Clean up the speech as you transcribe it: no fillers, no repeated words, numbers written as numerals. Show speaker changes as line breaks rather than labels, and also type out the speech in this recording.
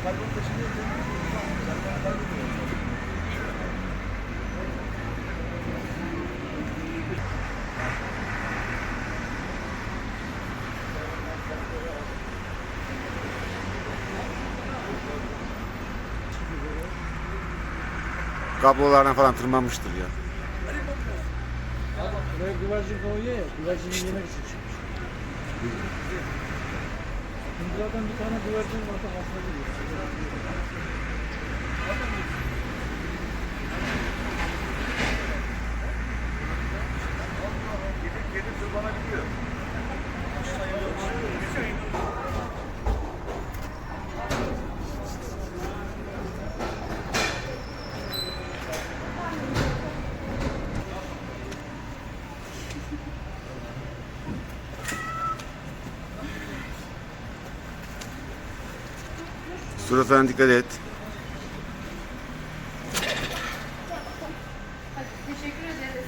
Karbon taşınıyor. Sen kaybediyorsun.
Kablolarına falan tırmanmıştır ya.
Buraya güvercin koyuyor ya, güvercini yemek için çıkmış. Şimdi zaten bir tane güvercin varsa hasta gidiyor.
Kedi tırmanabiliyor.
Suratına dikkat et.
Teşekkür ederiz.